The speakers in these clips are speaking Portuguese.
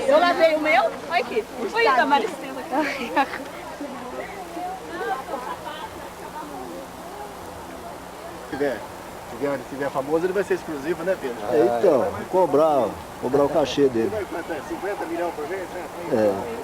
Eu lavei o meu. Olha aqui. Foi da Maristela. Se vier famoso, ele vai ser exclusivo, né, Pedro? É, então, cobrar o cachê dele. 50 milhões por vez? É.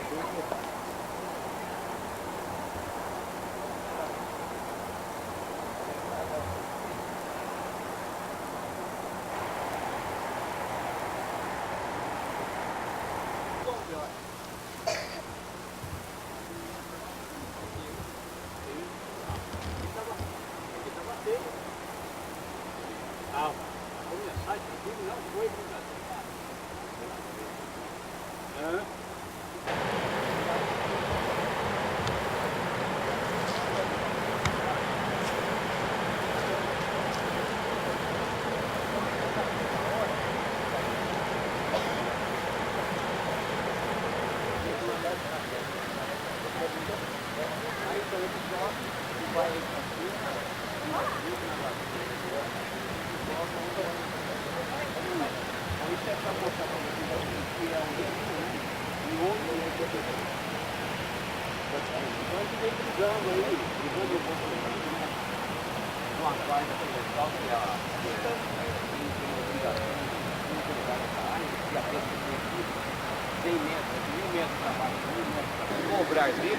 Cobrar dele,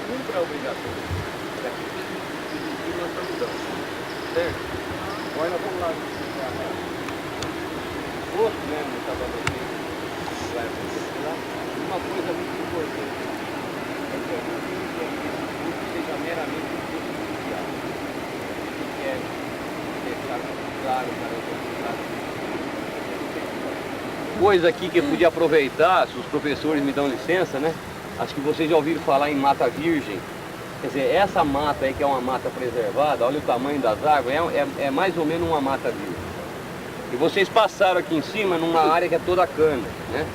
cumpra a obrigação. E nós estamos dando. Certo? Agora nós vamos lá visitar o posto mesmo do Salvador. Uma coisa muito importante é que a gente não quer que esse posto seja meramente um posto policial. A gente quer deixar claro para os autoridades. Coisa aqui que eu podia aproveitar, se os professores me dão licença, né? Acho que vocês já ouviram falar em mata virgem. Quer dizer, essa mata aí que é uma mata preservada, olha o tamanho das árvores, é mais ou menos uma mata virgem. E vocês passaram aqui em cima numa área que é toda cana, né?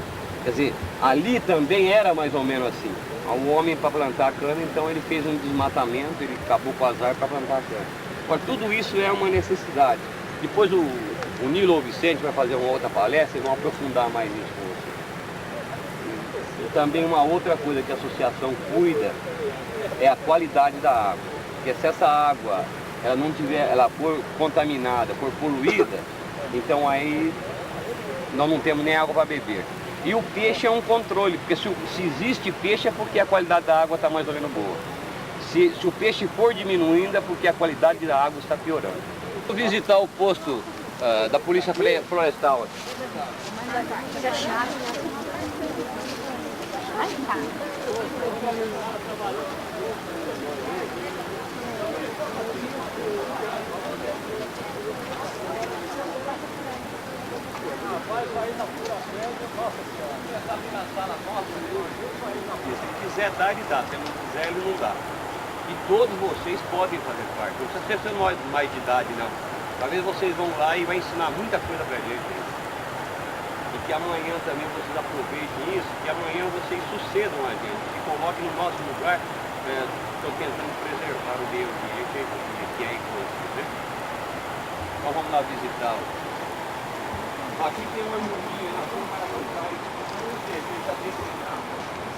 Quer dizer, ali também era mais ou menos assim. O homem para plantar a cana, então ele fez um desmatamento, ele acabou com as árvores para plantar a cana. Agora, tudo isso é uma necessidade. Depois o Nilo ou o Vicente vai fazer uma outra palestra e vão aprofundar mais isso com você. E também uma outra coisa que a associação cuida é a qualidade da água. Porque se essa água ela não tiver, ela for contaminada, for poluída, então aí nós não temos nem água para beber. E o peixe é um controle, porque se existe peixe é porque a qualidade da água está mais ou menos boa. Se o peixe for diminuindo é porque a qualidade da água está piorando. Vou visitar o posto da Polícia Florestal. Se ele quiser dar, ele dá. Se ele não quiser, ele não dá. E todos vocês podem fazer parte. Não precisa ser mais de idade, não. Talvez vocês vão lá e vai ensinar muita coisa pra gente. E que amanhã também vocês aproveitem isso, que amanhã vocês sucedam a gente, se coloquem no nosso lugar. Estou tentando preservar o meio ambiente que é inclusive, né? Então vamos lá visitar. Aqui tem uma harmonia na rua para cantar isso.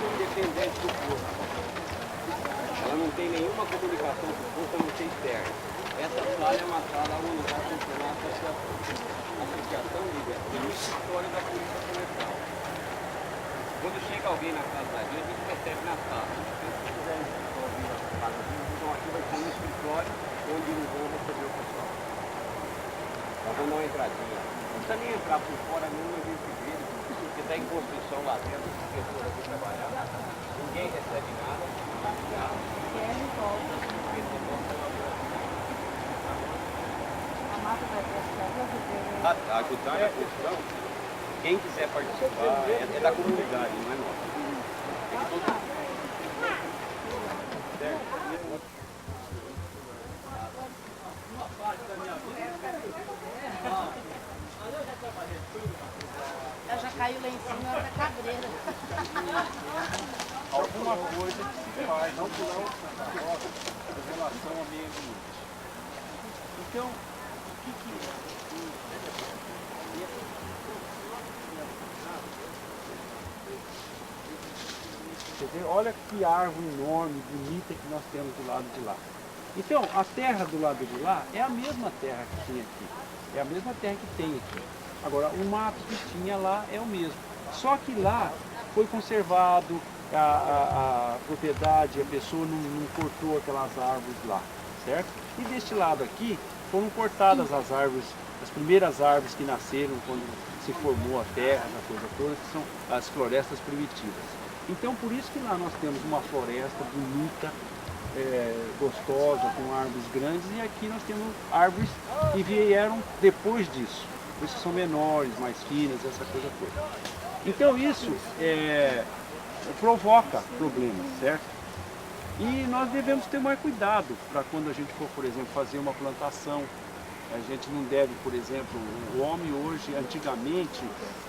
Independente do posto. Ela não tem nenhuma comunicação com o posto, a não ser externa. Essa sala é uma sala onde vai funcionar a associação. A associação liga no escritório da Polícia Florestal. Quando chega alguém na casa da gente, a gente recebe na sala. Se quiser ouvir a casa da gente, então aqui vai ter um escritório onde eles vão receber o pessoal. Nós vamos dar uma entradinha. Não precisa nem entrar por fora, não, a gente vê, porque está em construção lá dentro, as pessoas aqui trabalhando. Ninguém recebe nada. Ajudar na construção, quem quiser participar é da comunidade, não é nossa. em relação ao meio ambiente. Então, o que Quer dizer, olha que árvore enorme, bonita que nós temos do lado de lá. Então, a terra do lado de lá é a mesma terra que tem aqui. É a mesma terra que tem aqui. Agora, o mato que tinha lá é o mesmo. Só que lá foi conservado a propriedade, a pessoa não cortou aquelas árvores lá, certo? E deste lado aqui foram cortadas as árvores, as primeiras árvores que nasceram quando se formou a terra, a coisa toda, que são as florestas primitivas. Então, por isso que lá nós temos uma floresta bonita, gostosa, com árvores grandes, e aqui nós temos árvores que vieram depois disso. Por isso que são menores, mais finas, essa coisa toda. Então isso provoca problemas, certo? E nós devemos ter mais cuidado para quando a gente for, por exemplo, fazer uma plantação. A gente não deve, por exemplo, o homem hoje, antigamente,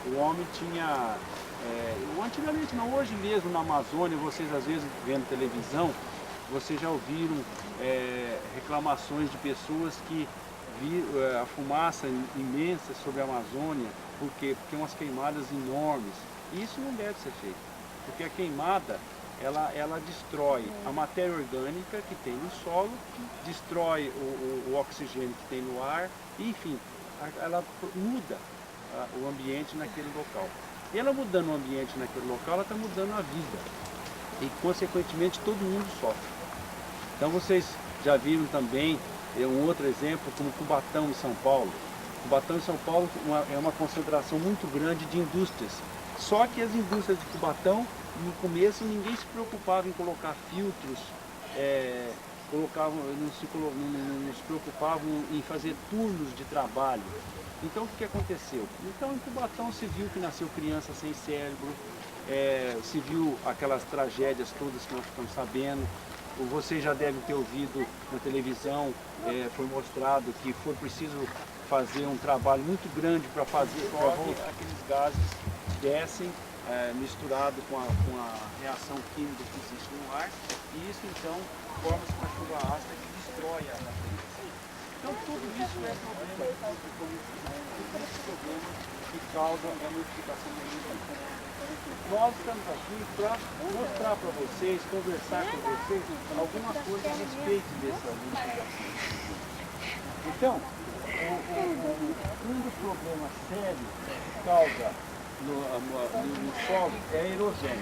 o homem tinha... antigamente não, hoje mesmo na Amazônia, vocês às vezes vendo televisão, vocês já ouviram reclamações de pessoas que viram a fumaça imensa sobre a Amazônia. Por quê? Porque umas queimadas enormes. E isso não deve ser feito, porque a queimada ela destrói a matéria orgânica que tem no solo, destrói o oxigênio que tem no ar, e, enfim, ela muda o ambiente naquele local. E ela mudando o ambiente naquele local, ela está mudando a vida. E, consequentemente, todo mundo sofre. Então, vocês já viram também um outro exemplo, como Cubatão, em São Paulo. Cubatão, em São Paulo, é uma concentração muito grande de indústrias. Só que as indústrias de Cubatão, no começo, ninguém se preocupava em colocar filtros, não se preocupavam em fazer turnos de trabalho. Então, o que aconteceu? Então, em Cubatão se viu que nasceu criança sem cérebro, se viu aquelas tragédias todas que nós ficamos sabendo. Vocês já devem ter ouvido na televisão, foi mostrado que foi preciso fazer um trabalho muito grande para aqueles gases descem misturado com a reação química que existe no ar, e isso então forma-se uma chuva ácida que destrói a natureza. Então tudo isso é problema que causa a modificação da ambiente. Nós estamos aqui para mostrar para vocês, conversar com vocês alguma coisa a respeito dessa modificação. Então, um dos problemas sérios que causa no solo é a erosão.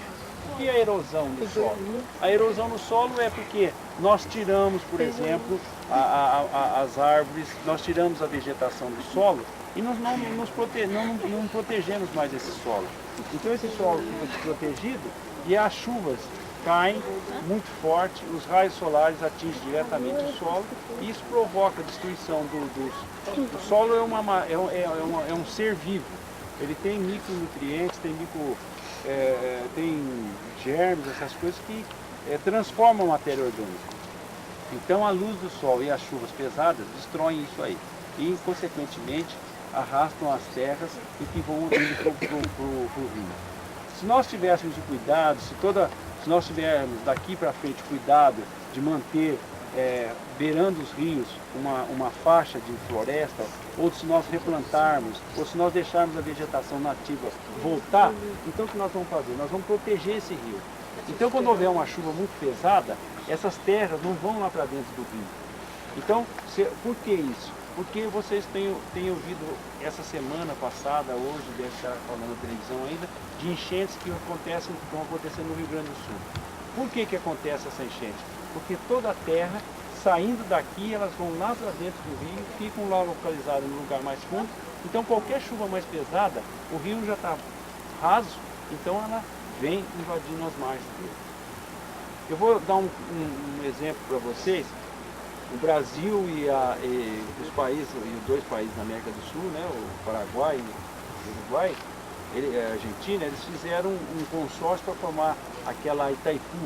O que é a erosão no solo? A erosão no solo é porque nós tiramos, por exemplo, as árvores, nós tiramos a vegetação do solo e nós não protegemos mais esse solo. Então esse solo fica desprotegido e as chuvas caem muito forte, os raios solares atingem diretamente o solo e isso provoca a destruição O solo é um ser vivo, ele tem micronutrientes, tem germes, essas coisas que transformam a matéria orgânica. Então a luz do sol e as chuvas pesadas destroem isso aí e, consequentemente, arrastam as terras e que vão indo para o rio. Se nós tivéssemos o cuidado, se nós tivermos daqui para frente cuidado de manter beirando os rios uma faixa de floresta, ou se nós replantarmos, ou se nós deixarmos a vegetação nativa voltar, então o que nós vamos fazer? Nós vamos proteger esse rio. Então quando houver uma chuva muito pesada, essas terras não vão lá para dentro do rio. Então, por que isso? Porque vocês têm ouvido essa semana passada, hoje deve estar falando na televisão ainda, de enchentes que estão acontecendo no Rio Grande do Sul. Por que acontece essa enchente? Porque toda a terra, saindo daqui, elas vão lá para dentro do rio, ficam lá localizadas no lugar mais fundo. Então qualquer chuva mais pesada, o rio já está raso, então ela vem invadindo as margens dele. Eu vou dar um exemplo para vocês. O Brasil e os dois países da América do Sul, né, o Paraguai e o Uruguai, a Argentina, eles fizeram um consórcio para formar aquela Itaipu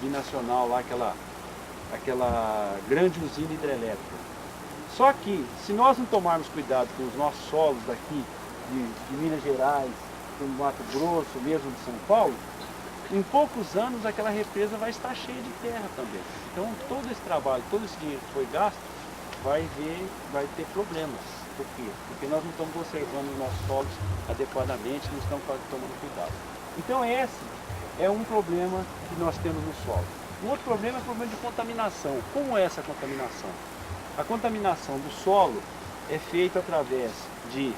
binacional lá, aquela grande usina hidrelétrica. Só que, se nós não tomarmos cuidado com os nossos solos daqui, de Minas Gerais, do Mato Grosso, mesmo de São Paulo, em poucos anos aquela represa vai estar cheia de terra também. Então todo esse trabalho, todo esse dinheiro que foi gasto, vai ter problemas. Por quê? Porque nós não estamos conservando os nossos solos adequadamente, não estamos tomando cuidado. Então esse é um problema que nós temos no solo. Um outro problema é o problema de contaminação. Como é essa contaminação? A contaminação do solo é feita através de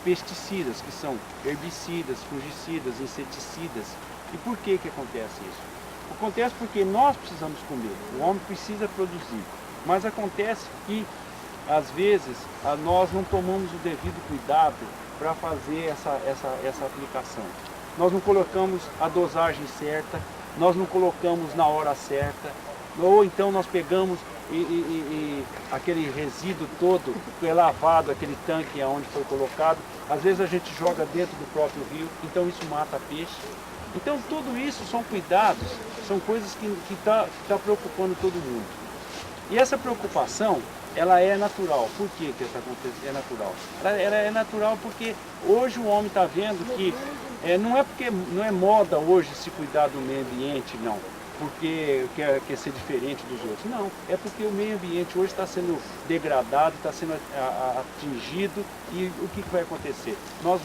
pesticidas, que são herbicidas, fungicidas, inseticidas. E por que acontece isso? Acontece porque nós precisamos comer, o homem precisa produzir. Mas acontece que, às vezes, nós não tomamos o devido cuidado para fazer essa aplicação. Nós não colocamos a dosagem certa, nós não colocamos na hora certa, ou então nós pegamos aquele resíduo todo, é lavado, aquele tanque onde foi colocado, às vezes a gente joga dentro do próprio rio, então isso mata peixe. Então tudo isso são cuidados, são coisas que tá preocupando todo mundo. E essa preocupação, ela é natural. Por que essa acontece? É natural? Ela é natural porque hoje o homem está vendo que não é moda hoje se cuidar do meio ambiente, não. Porque quer ser diferente dos outros. Não, é porque o meio ambiente hoje está sendo degradado, está sendo atingido e o que vai acontecer? Nós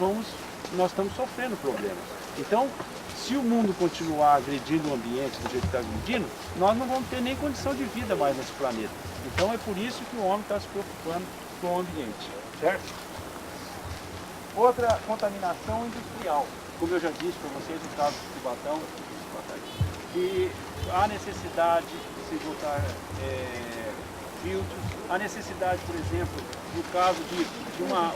estamos sofrendo problemas. Então, se o mundo continuar agredindo o ambiente do jeito que está agredindo, nós não vamos ter nem condição de vida mais nesse planeta. Então é por isso que o homem está se preocupando com o ambiente, certo? Outra contaminação industrial, como eu já disse para vocês no caso do Cubatão, que há necessidade de se botar filtros, há necessidade, por exemplo, no caso de uma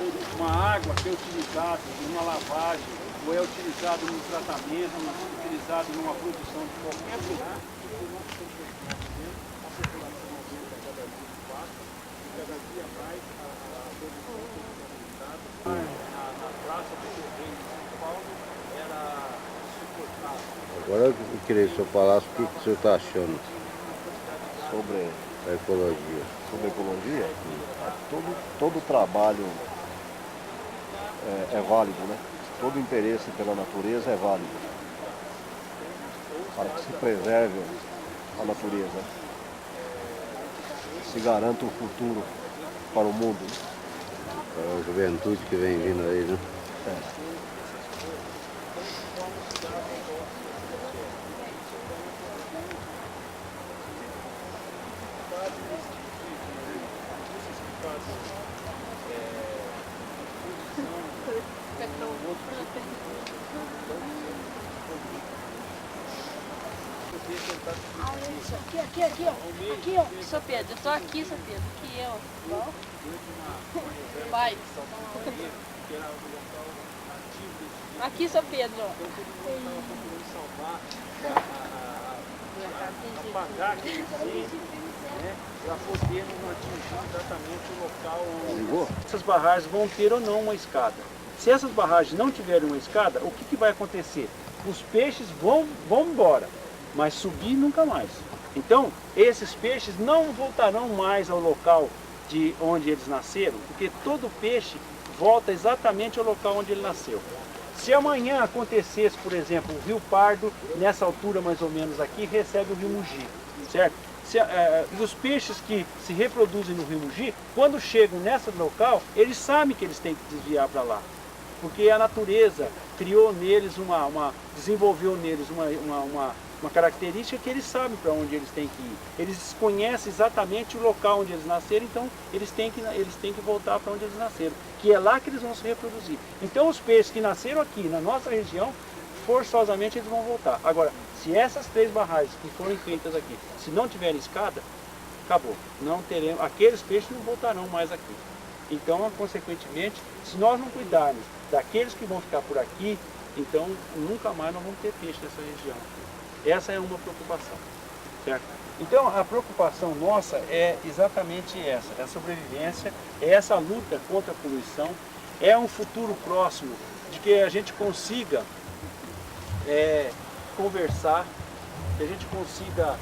água que é utilizada em uma lavagem, ou é utilizado no tratamento, utilizado numa produção de qualquer produto, a população aumenta cada dia de fato, e cada dia mais a produção foi aumentada. Na praça do Correio de São Paulo era suportável. Agora eu queria que o senhor falasse o que o senhor está achando sobre a ecologia. Sobre a ecologia, todo trabalho é válido, né? Todo interesse pela natureza é válido, para que se preserve a natureza, se garanta um futuro para o mundo. Para a juventude que vem vindo aí, né? Aqui, ó. Sou Pedro, eu tô aqui, sou Pedro. Aqui eu. Vai. Aqui, sou Pedro. Apagar aquele incêndio, né, para poder não atingir exatamente o local onde essas barragens vão ter ou não uma escada. Se essas barragens não tiverem uma escada, o que vai acontecer? Os peixes vão embora, mas subir nunca mais. Então, esses peixes não voltarão mais ao local de onde eles nasceram, porque todo peixe volta exatamente ao local onde ele nasceu. Se amanhã acontecesse, por exemplo, o Rio Pardo, nessa altura mais ou menos aqui, recebe o Rio Mogi, certo? E os peixes que se reproduzem no Rio Mogi, quando chegam nesse local, eles sabem que eles têm que desviar para lá. Porque a natureza criou neles desenvolveu neles uma característica que eles sabem para onde eles têm que ir. Eles conhecem exatamente o local onde eles nasceram, então eles têm que voltar para onde eles nasceram, que é lá que eles vão se reproduzir. Então os peixes que nasceram aqui na nossa região, forçosamente eles vão voltar. Agora, se essas 3 barragens que foram feitas aqui, se não tiverem escada, acabou. Não teremos, aqueles peixes não voltarão mais aqui. Então, consequentemente, se nós não cuidarmos daqueles que vão ficar por aqui, então nunca mais nós vamos ter peixe nessa região. Essa é uma preocupação, certo? Então a preocupação nossa é exatamente essa, é a sobrevivência, é essa luta contra a poluição, é um futuro próximo de que a gente consiga conversar, que a gente consiga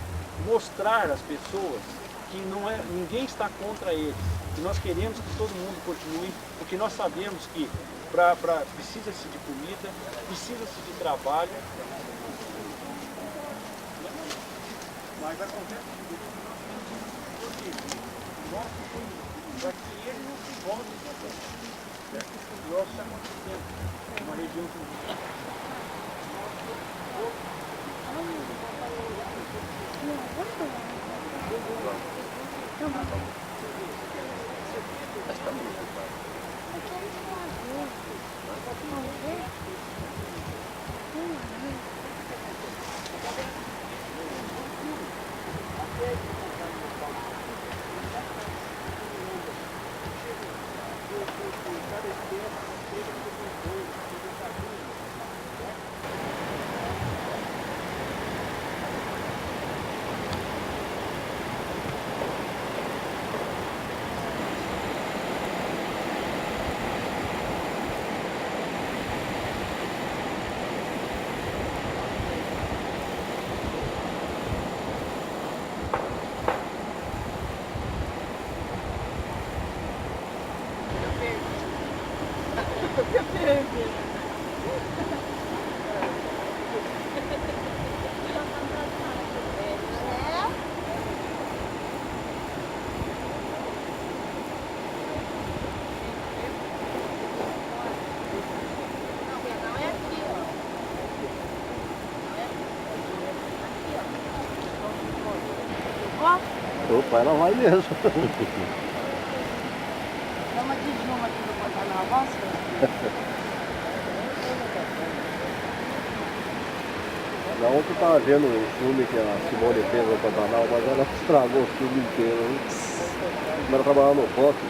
mostrar às pessoas que ninguém está contra eles, que nós queremos que todo mundo continue, porque nós sabemos que precisa-se de comida, precisa-se de trabalho, Mas acontece o seguinte, nosso foi para que ele não se volte também. Certo? O nosso está acontecendo. É uma região que Opa, ela vai mesmo. Dá uma de Juma aqui no Pantanal, nossa. Na ontem eu tava vendo o filme que a Simone fez no Pantanal, mas ela estragou o filme inteiro. Hein? Como ela trabalhava no poste,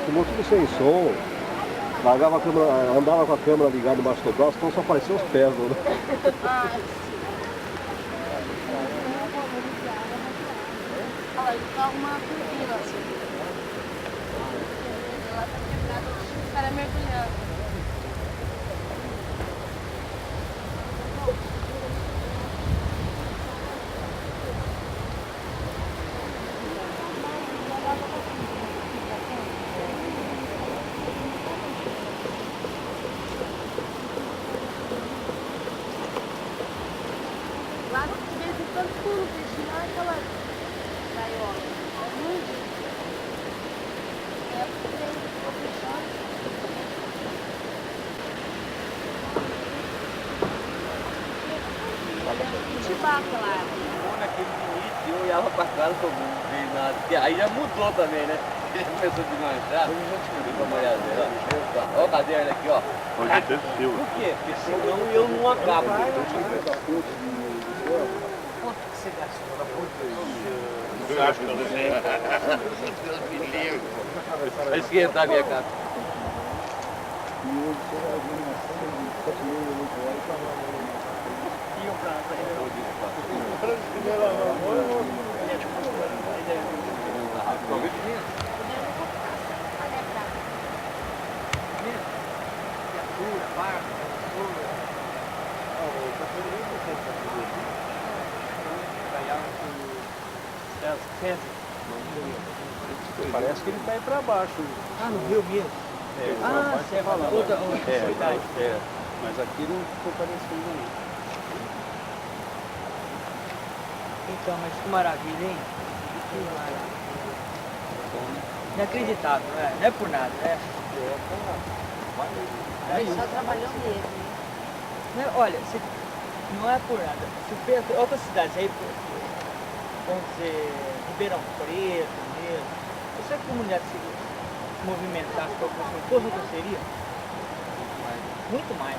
filmou tudo sem som, largava a câmera, andava com a câmera ligada embaixo do braço, então só apareciam os pés. Né? Olha, ele tá arrumando turbina, assim. Ela tá quebrada, o cara mergulhando. Lá no vez em quando pulo, peixe lá, aquela gaiola. É muito. É porque ficou fechado. Chewbacca lá. Naquele limite, eu olhava pra cara e não veio nada. Porque aí já mudou também, né? Ele começou a desmanchar. Deixa eu uma olhada, ó. Ó o caderno aqui, ó. Por quê? Porque senão eu não acabo. Quanto que você gastou na Deus me livre. Vai esquentar a minha cara. Parece que ele está aí para baixo. Ah, no Rio mesmo? É, Ah, você fala outra cidade. Mas aqui não ficou parecendo aí. Então, mas que maravilha, hein? Que maravilha. Inacreditável, não é? Não é por nada, né? Ele só trabalhou mesmo. Não é, olha, não é por nada. Se pensa, outras cidades aí, vamos dizer, Ribeirão Preto mesmo. Se a comunidade se movimentasse para o povo aconteceria? Muito mais.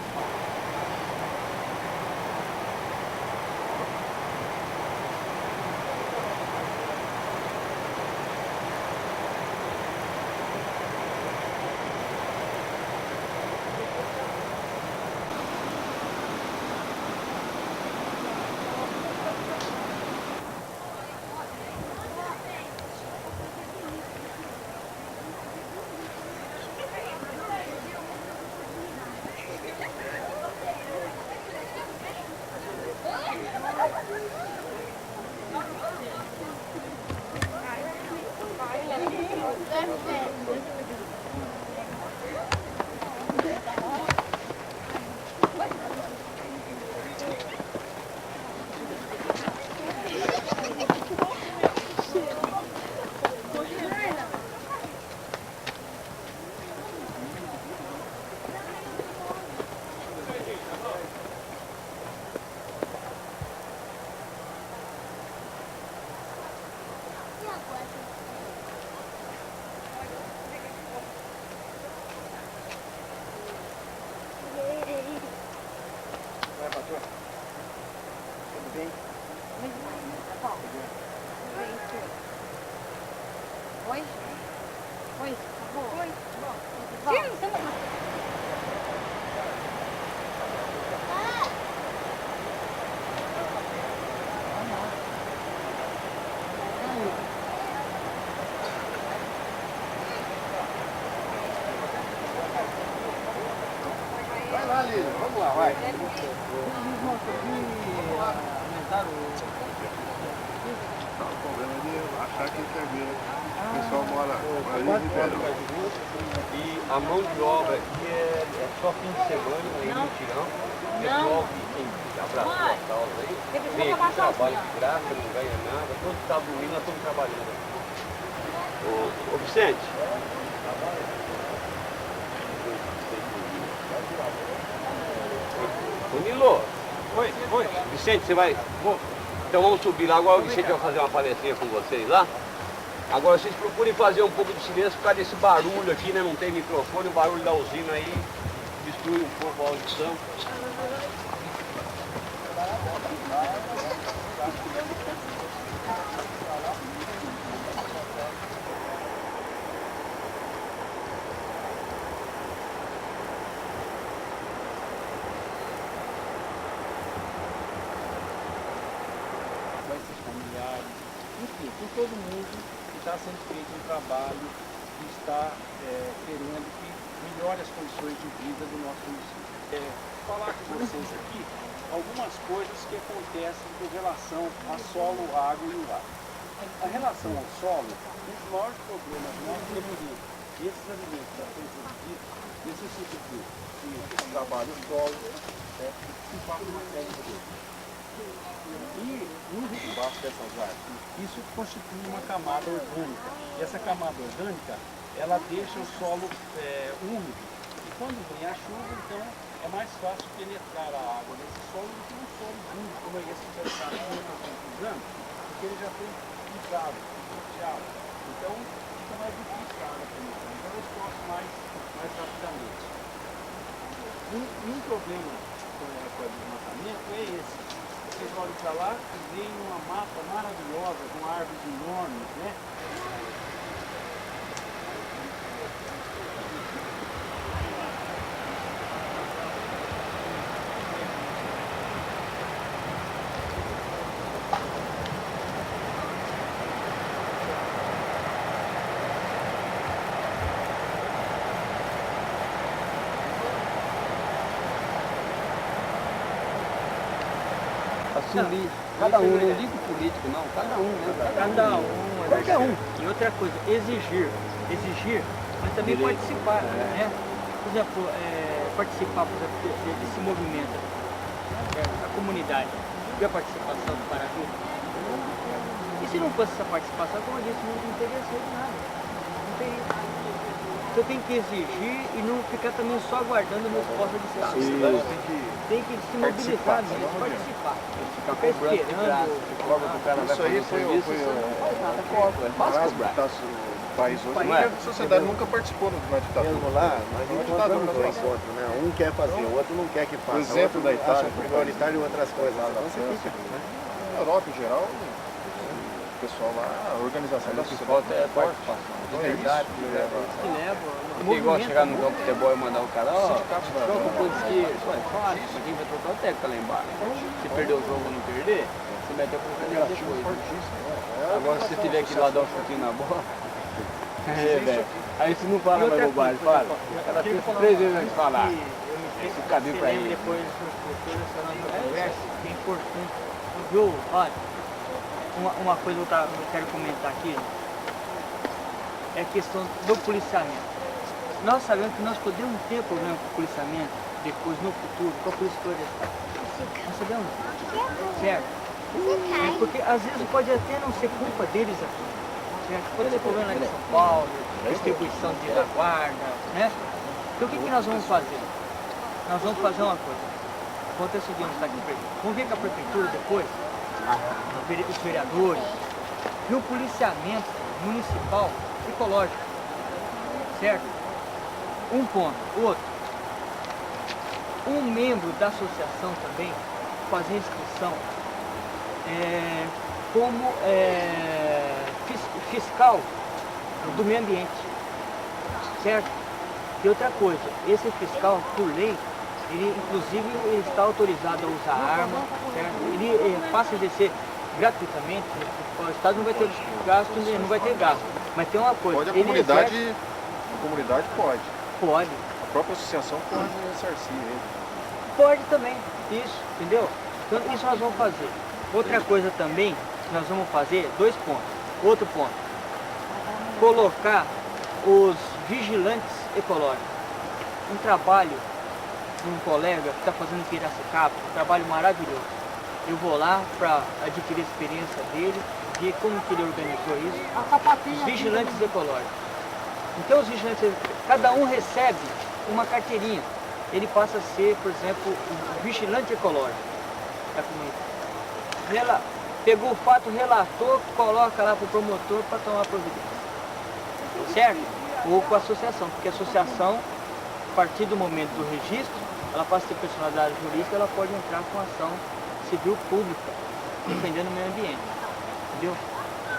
Oi. Oi. Sim, você não... Vai lá, Lília, vamos lá, vai. O problema é de achar que termina. O pessoal mora ali em Ribeirão. E a mão de obra aqui é só fim de semana, aí no tirão. O pessoal que abraçou a causa aí, vem aqui, trabalha de graça, não ganha nada, todo está doendo, nós estamos trabalhando. Ô Vicente. Ô Nilo. Oi. Vicente, você vai... Então vamos subir lá, agora o Vicente vai fazer uma palestrinha com vocês lá. Agora vocês procurem fazer um pouco de silêncio por causa desse barulho aqui, né? Não tem microfone, o barulho da usina aí destrui um pouco a audição. Com esses familiares, enfim, com todo mundo que está sendo feito um trabalho que está querendo que melhore as condições de vida do nosso município. Falar com vocês aqui algumas coisas que acontecem com relação a solo, água e o ar. A relação ao solo, um dos maiores problemas nossos é que esses alimentos já são produzidos, necessitam de trabalho solo, e passa uma série de coisas. E embaixo dessas árvores, isso constitui uma camada orgânica. E essa camada orgânica, ela deixa o solo úmido. E quando vem a chuva, então, é mais fácil penetrar a água nesse solo do que um solo úmido, como é esse que nós estamos usando, porque ele já foi pisado, fechado. Então, fica mais difícil a água penetrar. Então, eu esforço mais rapidamente. Um problema com o desmatamento é esse. Vocês olham para lá e veem uma mata maravilhosa, com árvores enormes, né? Assumir, cada um, não digo político não, cada um, né? Cada um, qualquer um. E outra coisa, exigir, mas também participar, né? Por exemplo, participar, por exemplo, desse movimento, a comunidade, e a participação do Paraguai. E se não fosse essa participação, como eu disse, não teria sido nada. Não teria. Você tem que exigir e não ficar também só aguardando a resposta de ser. Tem que se mobilizar mesmo, participar. Ficar cobrando de graça, cobra do cara vai fazer serviço, não faz nada, cobra, é fácil cobrar. O país hoje, Não é? a sociedade nunca participou na ditadura. Mesmo lá, nós encontramos dois pontos, né? Um quer fazer, o outro não quer que faça. O exemplo da Itália, acha prioritário e outras coisas. Então você fica, né? Na Europa, em geral, o pessoal lá, a organização da sociedade Falta é participação, de verdade, que leva. Porque igual chegar no campo de futebol e mandar o cara, ó, troca o ponto esquerdo, só é fácil, mas quem vai trocar o técnico lá embaixo. Se perder o jogo ou não perder, você mete a culpa dele depois. Agora se você tiver que ir lá dar um chutinho na bola, velho. Aí você não fala mais bobagem, fala. O cara tem 3 vezes antes de falar. Esse cabelo pra ele. Depois essa nossa conversa, que é importante. Viu, olha, uma coisa que eu quero comentar aqui é a questão do policiamento. Nós sabemos que nós podemos ter problema com o policiamento depois, no futuro, com a polícia florestal. Nós sabemos, certo? Porque às vezes pode até não ser culpa deles aqui, certo? Pode ter problema lá em São Paulo, distribuição da guarda, né? Então o que nós vamos fazer? Nós vamos fazer uma coisa. Enquanto é o seguinte, está aqui, vamos ver com a prefeitura depois, os vereadores, e o policiamento municipal ecológico, certo? Um ponto. Outro, um membro da associação também fazer inscrição como fiscal do meio ambiente. certo? E outra coisa, esse fiscal, por lei, ele inclusive ele está autorizado a usar arma, certo? Ele passa a exercer gratuitamente, o Estado não vai ter gasto, não vai ter gasto. Mas tem uma coisa, Pode a ele comunidade, exerce- a comunidade pode. pode. A própria associação pode ressarcir ele. Pode também, isso, entendeu? Então isso nós vamos fazer. Outra coisa também que nós vamos fazer, 2 pontos. Outro ponto, colocar os vigilantes ecológicos. Um trabalho de um colega que está fazendo em Piracicaba, um trabalho maravilhoso. Eu vou lá para adquirir a experiência dele, ver como que ele organizou isso. Os vigilantes ecológicos. Então os vigilantes, cada um recebe uma carteirinha. Ele passa a ser, por exemplo, o vigilante ecológico da comunidade. Pegou o fato, relatou, coloca lá para o promotor para tomar providência. Certo? Ou com a associação, porque a associação, a partir do momento do registro, ela passa a ter personalidade jurídica, ela pode entrar com ação civil pública, defendendo o meio ambiente. Entendeu?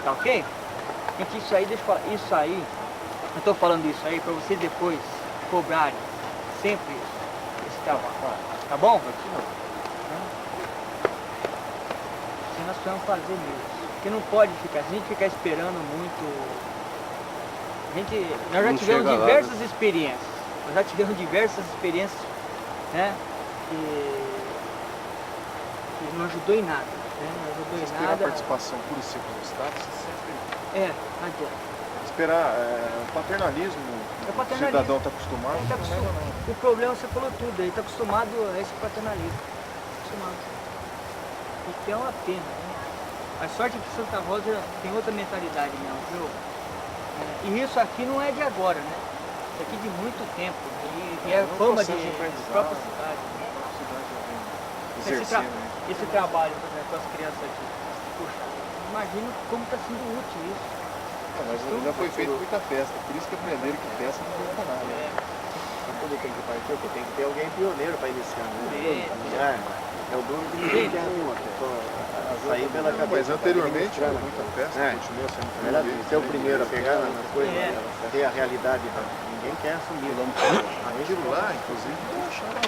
Tá ok? Gente, isso aí, deixa eu falar, isso aí, eu estou falando isso aí para vocês depois cobrarem sempre esse trabalho. Tá bom? Assim nós precisamos fazer mesmo. Porque não pode ficar, se a gente ficar esperando muito. Nós já Não tivemos chega lá, diversas experiências. Nós já tivemos diversas experiências, né? Que não ajudou em nada. Né? Não ajudou em Esperar a nada. participação pura e simples do Estado, você sempre Não adianta. esperar paternalismo, É paternalismo. o cidadão está acostumado, Ele tá não leva não. O problema você falou tudo, ele está acostumado a esse paternalismo. Acostumado. O que é uma pena, né? A sorte é que Santa Rosa tem outra mentalidade mesmo, viu? E isso aqui não é de agora, né? Isso aqui de muito tempo. E é fama de própria cidade. Esse trabalho, por exemplo, com as crianças aqui. Puxa, imagino como está sendo útil isso. Mas já foi feito muita festa, por isso que aprenderam que festa não adianta nada. Quando tem que partir, porque tem que ter alguém pioneiro para iniciar, né? É o dono que ninguém quer sair pela cabeça. Mas anteriormente, tá muita festa, continua sendo administrando. Ser o primeiro a pegar nas coisas, ter a realidade, ninguém quer assumir. Aquilo lá, inclusive, eu achava